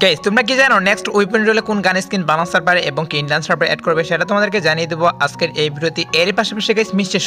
Guys তোমরা কি জানো নেক্সট উইপন রোলে কোন গান স্কিন বানানোর সার্ভারে এবং কি ইন্ডিয়ান সার্ভার অ্যাড করবে সেটা তোমাদেরকে জানিয়ে দেব আজকের এই ভিডিওতে। এর পাশাপাশি গাইস মিস্টার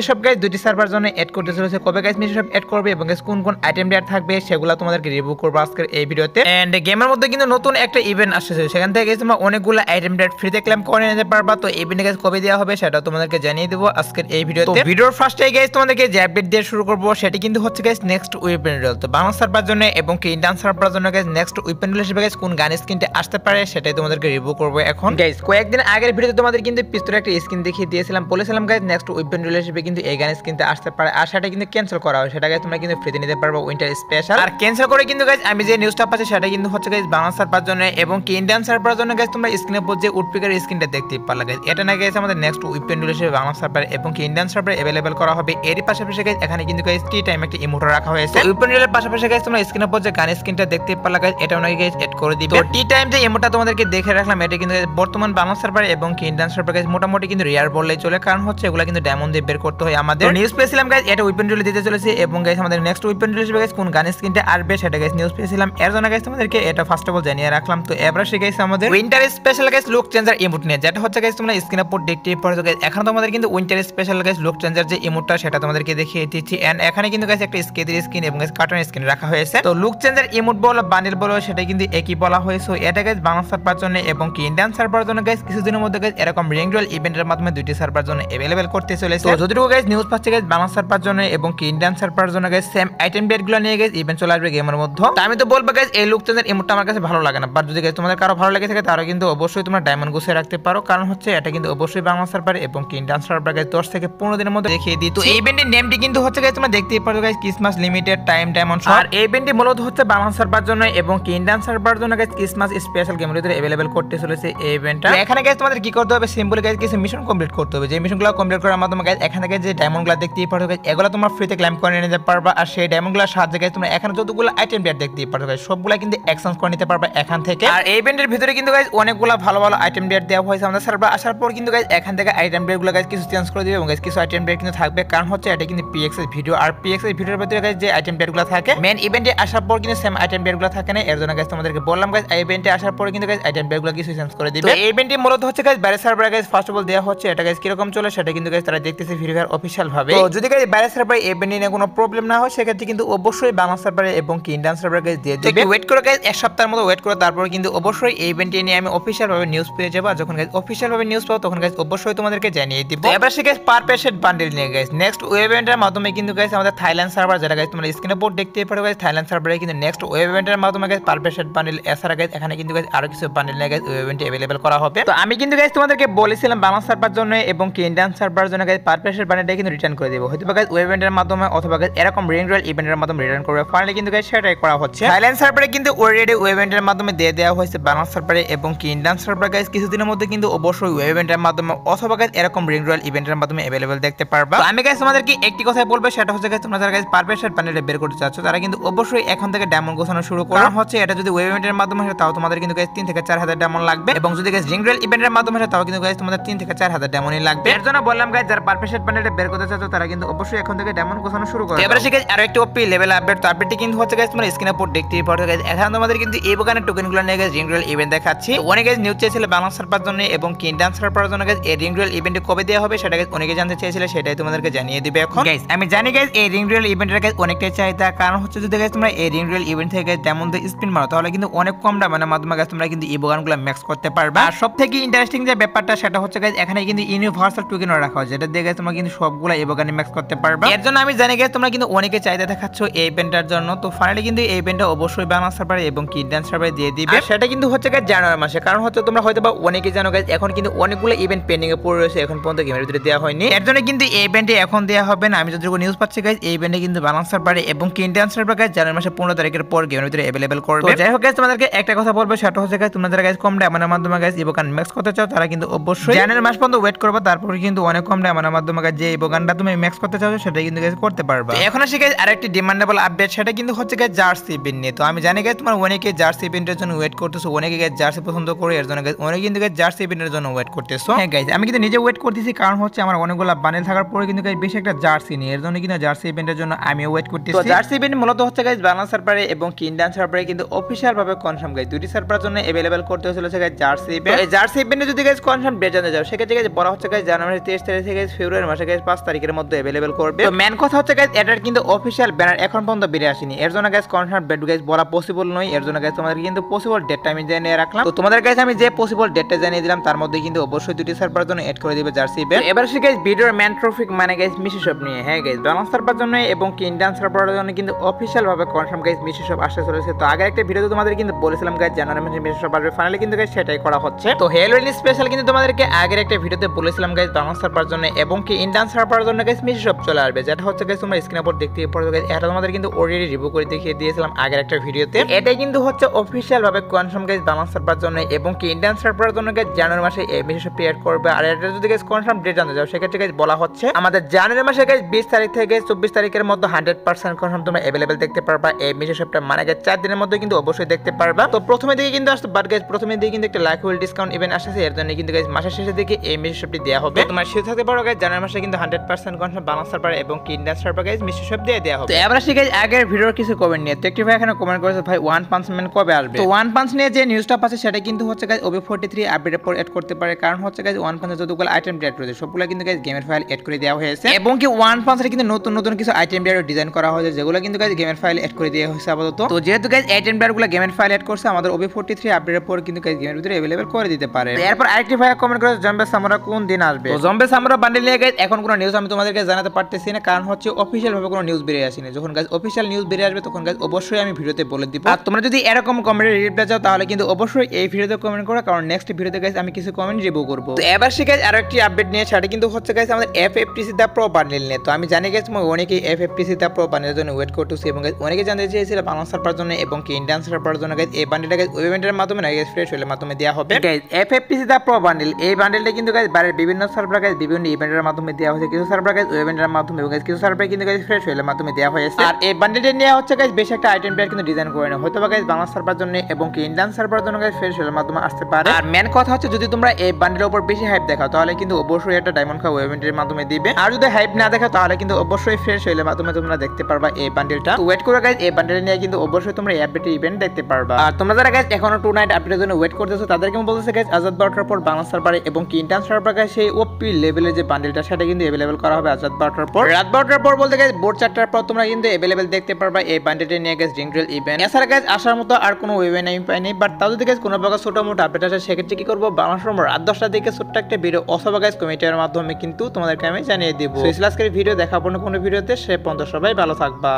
শপ গাইস দুটি সার্ভার জন্য অ্যাড করতে চলেছে। কবে গাইস মিস্টার শপ অ্যাড করবে এবং গাইস কোন কোন আইটেম দেয়ার থাকবে সেগুলো তোমাদেরকে রিভিউ করব আজকের এই ভিডিওতে। এন্ড গেমের মধ্যে কিন্তু নতুন একটা ইভেন্ট আসছে, সেখান থেকে গাইস তোমরা অনেকগুলো আইটেম দেয়ার ফ্রিতে ক্লেম করে নিতে পারবা। তো এই ইভেন্টে গাইস কবে দেওয়া হবে সেটা তোমাদেরকে জানিয়ে দেব আজকের এই ভিডিওতে। তো ভিডিওর ফার্স্টে গাইস তোমাদেরকে যে আপডেট দিয়ে শুরু করব সেটি কিন্তু হচ্ছে গাইস নেক্সট উইপন রোল। তো বাংলা সার্ভার জন্য এবং কি ইন্ডিয়ান সার্ভার জন্য গাইস নেক্সট উইপন রোল হিসেবে গাইস কোন গান স্কিনটা আসতে পারে সেটাই তোমাদেরকে রিভিউ করব এখন। গাইস কয়েকদিন আগের ভিডিওতে তোমাদের কিন্তু পিস্তলের একটা স্কিন দেখিয়ে দিয়েছিলাম, বলেছিলাম গাইস নেক্সট উইপন রোল হিসেবে কিন্তু এই গান স্কিনটা আসতে পারে, আর সেটা কিন্তু ক্যান্সেল করা হয়। সেটা গাইস তোমরা কিন্তু ফ্রিতে নিতে পারবে উইন্টার স্পেশাল। আর ক্যান্সেল করে কিন্তু গাইস আমি যে নিউজটা পাচ্ছি সেটা কিন্তু হচ্ছে গাইস বাংলা সার্ভার জন্য এবং কি ইন্ডিয়ান সার্ভার জন্য গাইস তোমরা স্ক্রিনে উপর যে উডপিকার স্কিনটা দেখতে পারলা গাইস, এটা না গাইস আমাদের নেক্সট উইপন রোল হিসেবে বাংলা সার্ভার এবং কি ইন্ডিয়ান সার্ভার अवेलेबल করা হবে। এরই পাশাপাশি গাইস এখানে কিন্তু গাইস টি টাইম একটা ইমোট রাখা হয়েছে। উইপন রোলের পাশাপাশি গাইস তোমরা স্ক্রিনে উপর যে গান স্কিনটা দেখতে পারলা গাইস, এটাও নাকি গাইস এড করে দিবে। তো টি টাইম যে ইমোটটা তোমাদেরকে দেখে রাখলাম, এটা কিন্তু বর্তমান বাংলা সার্ভার এবং কি ইন্ডিয়ান সার্ভার গাইস মোটামুটি কিন্তু রিয়ার বললেই চলে, কারণ হচ্ছে এগুলা কিন্তু ডায়মন্ড দিয়ে বের করতে হয় আমাদের। নিউজ পেয়েছিলাম গাইস এটা উইপন রোলে দিতে চলেছে এবং গাইস আমাদের নেক্সট উইপন রোল হিসেবে গাইস কোন গান স্কিনটা আসবে সেটা গাইস নিউজ পেয়েছিলাম। এর জন্য গাইস তোমাদেরকে এটা ফার্স্ট অফ অল জানিয়ে রাখলাম। তো এবারে সে গাইস আমাদের winter special guys look changer emote নিয়ে, যেটা হচ্ছে গাইস তোমরা স্ক্রিনে উপর দেখতে পারছো গাইস। এখন তোমাদের কিন্তু winter special guys look changer যে ইমোটটা সেটা তোমাদেরকে দেখিয়ে দিচ্ছি। এন্ড এখানে কিন্তু গাইস একটা স্কেদের স্কিন এবং গাইস কার্টুন স্কিন রাখা হয়েছে। তো লুক চেঞ্জার ইমোট বলো বান্ডেল বলো সেটা কিন্তু একই বলা হয়েছে। এটা গাইস বাংলা সার্ভার জন্য এবং কি ইন্ডিয়ান সার্ভার জন্য গাইস কিছুদিনের মধ্যে গাইস এরকম রিং রোল ইভেন্টের মাধ্যমে দুইটি সার্ভার জন্য अवेलेबल করতে চলেছে। তো যদিও গাইস নিউজ পাচ্ছে গাইস বাংলা সার্ভার জন্য এবং কি ইন্ডিয়ান সার্ভার জন্য গাইস সেম আইটেম বেডগুলো নিয়ে গাইস ইভেন্ট চলে আসবে গেমের মধ্যে। তো আমি তো বলবো গাইস এই লুক চেঞ্জার ইমোটটা আমার কাছে ভালো লাগে না, বাট যদি গাইস তোমাদের কারো ভালো লাগে থাকে তারা কিন্তু অবশ্যই তোমরা ডায়মন্ড গুছিয়ে রাখতে পারো, কারণ হচ্ছে এটা কিন্তু অবশ্যই বাংলা সার্ভার এবং কি ইন্ডিয়ান সার্ভার গাইস 10 থেকে 15 দিনের মধ্যে দেখিয়ে দিই। তো এই ইভেন্টের নেমটি কিন্তু হচ্ছে গাইস তোমরা দেখতেই পারো guys Christmas limited time diamond. আর এই ইভেন্টটি মূলত হচ্ছে বাংলা সার্ভার জন্য এবং কি ইন্ডিয়ান সার্ভার জন্য গাইস ক্রিসমাস স্পেশাল গেমের ভিতরে अवेलेबल করতে চলেছে এই ইভেন্টটা। এখানে গাইস তোমাদের কি করতে হবে, সিম্পল গাইস কিছু মিশন কমপ্লিট করতে হবে। যে মিশনগুলো কমপ্লিট করার মাধ্যমে গাইস এখান থেকে যে ডায়মন্ডগুলো দেখতেই পারো গাইস এগুলো তোমরা ফ্রিতে ক্লেম করে নিতে পারবা। আর সেই ডায়মন্ডগুলোর সাহায্যে গাইস তোমরা এখানে যতগুলো আইটেম পেয়ার দেখতেই পারো গাইস সবগুলো কিন্তু এক্সচেঞ্জ করে নিতে পারবা এখান থেকে। আর এই ইভেন্টের ভিতরে কিন্তু গাইস অনেকগুলো ভালো ভালো আইটেম পেয়ার দেওয়া হয়েছে আমাদের সার্ভার আসার পর কিন্তু গাইস এখান থেকে আইটেম পেয়ারগুলো গাইস কিছু চেঞ্জ করে দিবে এবং গাইস কিছু আইটেম পেয়ার কিন্তু থাকবে, কারণ হচ্ছে এটা কিন্তু পিএক্স এর ভিডিও। আর পিএক্স এর ভিডিওর ভিতরে গাইস যে আইটেম পেয়ারগুলো থাকে মেইন ইভেন্টে আসার পর কিন্তু সেম আইটেম পেয়ারগুলো থাকে না। এর জন্য গাইস তোমাদেরকে বললাম গাইস এই ইভেন্টে আসার পর কিন্তু গাইস আইটেম পেয়ারগুলো কিছু চেঞ্জ করে দিবে। তো এই ইভেন্টটি মূলত হচ্ছে গাইস বাইরে সার্ভারে গাইস ফার্স্ট অফ অল দেওয়া হচ্ছে। এটা গাইস কি রকম চলে সেটা কিন্তু গাইস তারা দেখতেছে ফ্রি ফায়ার অফিশিয়াল ভাবে। তো যদি গাইস বাইরে সার্ভারে এই ইভেন্ট নিয়ে কোনো প্রবলেম না হয় সেক্ষেত্রে কিন্তু অবশ্যই বাংলা সার্ভারে এবং কি ইন্ডিয়ান সার্ভারে গাইস দিয়ে দিবে। ওয়েট করে গাইস এক সপ্তাহের মতো ওয়েট করে তারপর কিন্তু অবশ্যই এই ইভেন্ট নিয়ে আমি অফিশিয়াল ভাবে নিউজ পেয়ে যাব। যখন গাইস অফিশিয়াল ভাবে নিউজ পাবো তখন গাইস অবশ্যই তোমাদেরকে জানিয়ে দিব। এবার সে গাইস পার পেশেন্ট বান্ডেল নিয়ে গাইস নেক্সট ইভেন্টের মাধ্যমে কিন্তু গাইস আমাদের থাইল্যান্ড সার্ভার, যেটা গাইস তোমরা স্ক্রিনে বোর্ড দেখতেই পারো গাইস থাইল্যান্ড সার্ভারে কিন্তু নেক্সট ইভেন্টের মাধ্যমে গাইস পার পেশেন্ট বান্ডেল এছাড়া গাইস এখানে কিন্তু গাইস আরো কিছু বান্ডেল নিয়ে গাইস ইভেন্টে अवेलेबल করা হবে। তো আমি কিন্তু গাইস তোমাদেরকে বলেছিলাম বাংলা সার্ভার জন্য এবং কি ইন্ডিয়ান সার্ভার জন্য গাইস পার পেশেন্ট বান্ডেলটা কিন্তু রিটার্ন করে দেব, হয়তো গাইস ইভেন্টের মাধ্যমে অথবা গাইস এরকম রিং রোল ইভেন্টের মাধ্যমে রিটার্ন করবে। ফাইনালি কিন্তু গাইস সেটাই করা হচ্ছে। থাইল্যান্ড সার্ভারে কিন্তু অলরেডি ইভেন্টের মাধ্যমে দিয়ে দেওয়া হয়েছে বাংলা সার্ভারে এবং কি ইন্ডিয়ান সার্ভার গাইস কিছুদিনের মধ্যে কিন্তু অবশ্যই ইভেন্টের মাধ্যমে অথবা গাইস এরকম রিং রোল ইভেন্টের মাধ্যমে अवेलेबल দেখতে পারবা। তো আমি গাইস তোমাদেরকে একটি কথাই বলবো, সেটা হচ্ছে গাইস তোমরা যারা গাইস পার পেশেন্ট বান্ডেলটা বের করতে চাচ্ছ তারা কিন্তু অবশ্যই এখন থেকে ডায়মন্ড গোছানো শুরু করো, কারণ হচ্ছে এটা যদি ইভেন্টের মাধ্যমে হয় তাও তোমাদের কিন্তু গাইস 3 থেকে 4000 ডায়মন্ড লাগবে এবং যদি গাইস রিং রোল ইভেন্টের মাধ্যমে হয় তাও কিন্তু গাইস তোমাদের 3 থেকে 4000 ডায়মন্ডই লাগবে। এর জন্য বললাম গাইস যারা পার পেশেন্ট বান্ডেলটা বের করতে চাচ্ছ তারা কিন্তু অবশ্যই এখন থেকে ডায়মন্ড গোছানো শুরু করো। এবারে গাইস আরো একটা ওপি লেভেল আপডেট। তো আপডেটটি কিন্তু হচ্ছে গাইস তোমরা স্ক্রিনে উপর দেখতেই পারো গাইস এখানে তোমাদের কিন্তু এই বাগানের টোকেনগুলো নিয়ে গাইস রিং রোল ইভেন্ট দেখাচ্ছি। অনেক গাইস নিউজ চেয়েছিল বাংলা সার্ভার জন্য এবং কি ইন্ডিয়ান সার্ভার জন্য গাইস এই রিং রোল ইভেন্টে কবে দেওয়া হবে সেটা গাইস অনেকে জানতে চেয়েছিল, সেটাই তোমাদেরকে জানিয়ে দিবে এখন। গাইস আমি জানি গাইস এই রিং রোল ইভেন্টের গাইস অনেকটাই চাহিদা, কারণ হচ্ছে যদি গাইস তোমরা এই রিং রোল ইভেন্ট থেকে গাইস ডায়মন্ড দিয়ে স্পিন মারো তাহলে কিন্তু অনেক কম ডায়মন্ডের মাধ্যমে গাইস তোমরা কিন্তু এই বাগানগুলো ম্যাক্স করতে পারবা। আর সবথেকে ইন্টারেস্টিং যে ব্যাপারটা সেটা হচ্ছে গাইস এখানে কিন্তু ইউনিভার্সাল টোকেন রাখা হয়, যেটা দিয়ে গাইস তোমরা কিন্তু সবগুলো এই বাগানে ম্যাক্স করতে পারবা। এর জন্য আমি জানি গাইস তোমরা কিন্তু অনেকে চাহিদা দেখাচ্ছ এই ইভেন্টের জন্য। তো ফাইনালি কিন্তু এই ইভেন্টটা অবশ্যই বাংলা সার্ভারে এবং কি ইন্ডিয়ান সার্ভারে দিয়ে দিবে। সেটা কিন্তু হচ্ছে গাইস জানুয়ারি মাসে, কারণ হচ্ছে তোমরা হয়তো বা অনেকে জানো গাইস এখন কিন্তু অনেকগুলো ইভেন্ট পেন্ডিং এ পড়ে রয়েছে, এখন পর্যন্ত গেমের ভিতরে দেওয়া হয়নি। এর জন্য কিন্তু এই ইভেন্টে এখন দেওয়া হবে না। আমি যতটুকু নিউজ পাচ্ছি গাইস এই ইভেন্টে কিন্তু বাংলা সার্ভারে এবং কি ইন্ডিয়ান সার্ভার গাইস জানুয়ারি মাসে 15 তারিখের পর গেমের ভিতরে अवेलेबल করবে। তো যাই হোক গাইস তোমাদেরকে একটা কথা বলবো, সেটা হচ্ছে গাইস তোমরা যারা গাইস কম ডায়মন্ডের মাধ্যমে গাইস ইবোগান ম্যাক্স করতে চাও তারা কিন্তু অবশ্যই জানুয়ারি মাস পর্যন্ত ওয়েট করবে, তারপর কিন্তু অনেক কম ডায়মন্ডের মাধ্যমে গাইস যে ইবোগানটা তুমি ম্যাক্স করতে চাও সেটা কিন্তু গাইস করতে পারবা। এখন আসি গাইস আরেকটি ডিমান্ডেবল আপডেট, সেটা কিন্তু হচ্ছে গাইস জার্সি ইভেন্ট নিয়ে। তো আমি জানি গাইস তোমার অনেকে জার্সি ইভেন্টের জন্য ওয়েট করতেছো, অনেকে গাইস জার্সি পছন্দ করে, এর জন্য গাইস অনেকে কিন্তু গাইস জার্সি ইভেন্টের জন্য ওয়েট করতেছো। হ্যাঁ গাইস আমি কিন্তু নিজে ওয়েট করতেছি, কারণ হচ্ছে আমার অনেকগুলো বান্ডেল থাকার পরে কিন্তু গাইস বেশি একটা জার্সি নেই, এর জন্য কিন্তু জার্সি ইভেন্টের জন্য আমি ওয়েট করতেছি। তো জার্সি ইভেন্ট মূলত হচ্ছে গাইস বাংলা সার্ভারে এবং কি ইন্ডিয়ান সার্ভারে কিন্তু অফিশিয়াল ভাবে কনফার্ম গাইস দুটি সার্ভারের জন্য अवेलेबल করতে চলেছে গাইস জার্সি ইভেন্ট। এই জার্সি ইভেন্টে যদি গাইস কনফার্ম ডেট জানতে যাও সেক্ষেত্রে গাইস বলা হচ্ছে গাইস জানুয়ারি 23 তারিখ থেকে ফেব্রুয়ারি মাসে গাইস 5 তারিখের মধ্যে अवेलेबल করবে। তো মেন কথা হচ্ছে গাইস এটার কিন্তু অফিশিয়াল ব্যানার এখন পর্যন্ত বেরিয়ে আসেনি, এর জন্য গাইস কনফার্ম ডেট গাইস বলা পসিবল নয়। এর জন্য গাইস তোমাদের কিন্তু পসিবল ডেটটা আমি জানিয়ে রাখলাম। তো তোমাদের গাইস আমি যে পসিবল ডেটটা জানিয়ে দিলাম তার মধ্যে কিন্তু অবশ্যই দুটি সার্ভারের জন্য এড করে দিবে জার্সি ইভেন্ট। এবার সে গাইস ভিডিওর মেন টপিক মানে গাইস মিশি শপ নিয়ে। হ্যাঁ গাইস ব্যালেন্স সার্ভারের জন্য এবং কি ইন্ডিয়ান সার্ভারের জন্য কিন্তু অফিশিয়াল ভাবে কনফার্ম গাইস মিশি শপ আসতে চলেছে। তো আগে একটা ভিডিওতে তোমাদের কিন্তু বলেছিলাম গাইস জানুয়ারি মাসে মিশি শপ আসবে, ফাইনালি কিন্তু গাইস সেটাই করা হচ্ছে। তো হ্যালোইন স্পেশাল কিন্তু তোমাদেরকে আগের একটা ভিডিওতে বলেছিলাম গাইস ব্যালেন্স সার্ভারের জন্য এবং কি ইন্ডিয়ান সার্ভারের জন্য গাইস মিশি শপ চলে আসবে, যেটা হচ্ছে গাইস তোমরা স্ক্রিনের উপর দেখতে পারছো গাইস। এটা তোমাদের কিন্তু অলরেডি রিভিউ করে দেখিয়ে দিয়েছিলাম আগের একটা ভিডিওতে। এটাই কিন্তু হচ্ছে অফিশিয়াল ভাবে কনফার্ম গাইস ব্যালেন্স সার্ভারের জন্য এবং কি ইন্ডিয়ান সার্ভারের জন্য গাইস জানুয়ারি মাসে এই মিশি শপ ক্রিয়েট করবে। আর এটা যদি গাইস কনফার্ম ডেট জানতে যাও সেক্ষেত্রে গাইস বলা হচ্ছে আমাদের জানুয়ারি মাসে গাইস 20 তারিখ থেকে 24 তারিখের মধ্যে 100% কনফার্ম তোমরা अवेलेबल দেখতে পারবা এই মিশি শপটা, মানে গাইস 4 দিনের মধ্যে কিন্তু অবশ্যই দেখতে পারবা। তো প্রথমে দিকে কিন্তু আসছে বাট গাইস প্রথমে দিকে কিন্তু একটা লাইক উইল ডিসকাউন্ট ইভেন্ট আসছে, এর জন্য কিন্তু গাইস মাসের শেষের দিকে এই মিশি শপটি দেয়া হবে। তোমার শিওর থাকতে পারো গাইস জানুয়ারি মাসে কিন্তু 100% কনফার্ম ব্যালেন্স সার্ভার এবং কি ইন্ডিয়ান সার্ভার গাইস মিশি শপ দিয়ে দেয়া হবে। তো এবার আসি গাইস আগের ভিডিওর কিছু কমেন্ট নিয়ে। তো একটি ভাই এখানে কমেন্ট করেছে ভাই ওয়ান পাঞ্চ ম্যান কবে আসবে। তো ওয়ান পাঞ্চ নিয়ে যে নিউজটা পাচ্ছে সেটা কিন্তু হচ্ছে গাইস OB43 আপডেটের পর এড করতে পারে, কারণ হচ্ছে গাইস ওয়ান পাঞ্চের যতগুলো আইটেম ডেট রয়েছে সবগুলো কিন্তু গাইস গেমের ফাইল এড করে দেওয়া হয়েছে এবং কি ওয়ান পাঞ্চের কিন্তু নতুন নতুন কিছু আইটেম ডেট ডিজাইন করা হয়েছে যেগুলো কিন্তু গাইস গেমের ফাইল এড করে দেওয়া হয়েছে আপাতত। তো যেহেতু গাইস আইটেম ডেটগুলো গেমের ফাইল এড করছে আমাদের OB43 আপডেটের পর কিন্তু গাইস গেমের ভিতরে अवेलेबल করে দিতে পারে। এরপর আরেকটি ভাই কমেন্ট করেছে জম্বে সামরা কোন দিন আসবে। তো জম্বে সামরা বান্ডেল নিয়ে গাইস এখন কোনো নিউজ আমি তোমাদেরকে জানাতে পারতেছি না, কারণ হচ্ছে অফিশিয়াল ভাবে কোনো নিউজ বেরিয়ে আসেনি। যখন গাইস অফিশিয়াল নিউজ বেরিয়ে আসবে তখন গাইস অবশ্যই আমি ভিডিওতে বলে দিব। আর তোমরা যদি এরকম কমেন্টে রিপ্লাই চাও তাহলে কিন্তু অবশ্যই এই ভিডিওতে কমেন্ট করো, কারণ নেক্সট ভিডিওতে গাইস আমি কিছু কমেন্ট রিভিউ করব। তো এবার সে গাইস আরো একটি আপডেট নিয়ে সেটা কিন্তু হচ্ছে গাইস আমাদের FFTC দা প্রো বান্ডেল নিয়ে। তো আমি জানি গাইস অনেকেই FFTC দা প্রো বান্ডেলের জন্য ওয়েট করতেছি এবং গাইস অনেকে জানতে চেয়েছিল ব্যালেন্স সার্ভারের জন্য এবং কি ইন্ডিয়ান সার্ভারের জন্য গাইস এই বান্ডেলটা গাইস ওয়েব ইভেন্টের মাধ্যমে না গাইস ফ্রেশ হলের মাধ্যমে দেয়া হবে। গাইস FFTC দা প্রো বান্ডেল এই বান্ডেলটা কিন্তু গাইস বাইরের বিভিন্ন সার্ভার গাইস বিভিন্ন ইভেন্টের মাধ্যমে দেয়া হয়েছে, কিছু সার্ভার গাইস ওয়েব ইভেন্টের মাধ্যমে এবং গাইস কিছু সার্ভার কিন্তু গাইস ফ্রেশ হলের মাধ্যমে দেয়া হয়েছে। আর এই বান্ডেলটা নিয়ে হচ্ছে গাইস বেশ একটা আইটেম পেয়ার কিন্তু ডিজাইন করে না, হয়তো বা গাইস ব্যালেন্স সার্ভারের জন্য এবং কি ইন্ডিয়ান সার্ভারের জন্য গাইস ফ্রেশ হলের মাধ্যমে আসতে পারে। আর মেন কথা হচ্ছে যদি তোমরা এই বান্ডেলের উপর বেশি হাইপ দেখাও তাহলে কিন্তু অবশ্যই একটা ডায়মন্ড কাপ ওয়েব ইভেন্টের মাধ্যমে দিবে, আর যদি হাইপ না দেখাও তাহলে কিন্তু অবশ্যই ফ্রেশ হলের মাধ্যমে তোমরা দেখতে পারবা এই বান্ডেলটা। তো ওয়েট করে গাইস এই বান্ডেল নিয়ে কিন্তু অবশ্যই তোমরা এই আপডেটের ইভেন্ট দেখতে পারবা। আর তোমরা যারা গাইস এখনো টু নাইট আপডেটের জন্য ওয়েট করতেছো তাদেরকে আমি বলতেছি গাইস আজাদ বারোটার পর ব্যালেন্স সার্ভারে এবং কি ইন্ডিয়ান সার্ভার গাইস সেই ওপি লেভেলের যে বান্ডেলটা সেটা কিন্তু अवेलेबल করা হবে আজাদ বারোটার পর। রাত 12টার পর বলতে গাইস ভোর 4টার পর তোমরা কিন্তু अवेलेबल দেখতে পারবা এই বান্ডেলটা নিয়ে গাইস ড্রিঙ্কল ইভেন্ট। এছাড়া গাইস আসার মতো আর কোনো ইভেন্ট আমি পাইনি, বাট তাও যদি গাইস কোনো প্রকার ছোট মোটো আপডেট আসে সেক্ষেত্রে কি করবো বাংলাদেশ রাত 10টার দিকে ছোট্ট একটা ভিডিও অথবা গাইস কমেন্টের মাধ্যমে কিন্তু তোমাদেরকে আমি জানিয়ে দিব। সো আজকের ভিডিও দেখাবো না কোনো ভিডিওতে, সে পর্যন্ত সবাই ভালো থাকবা।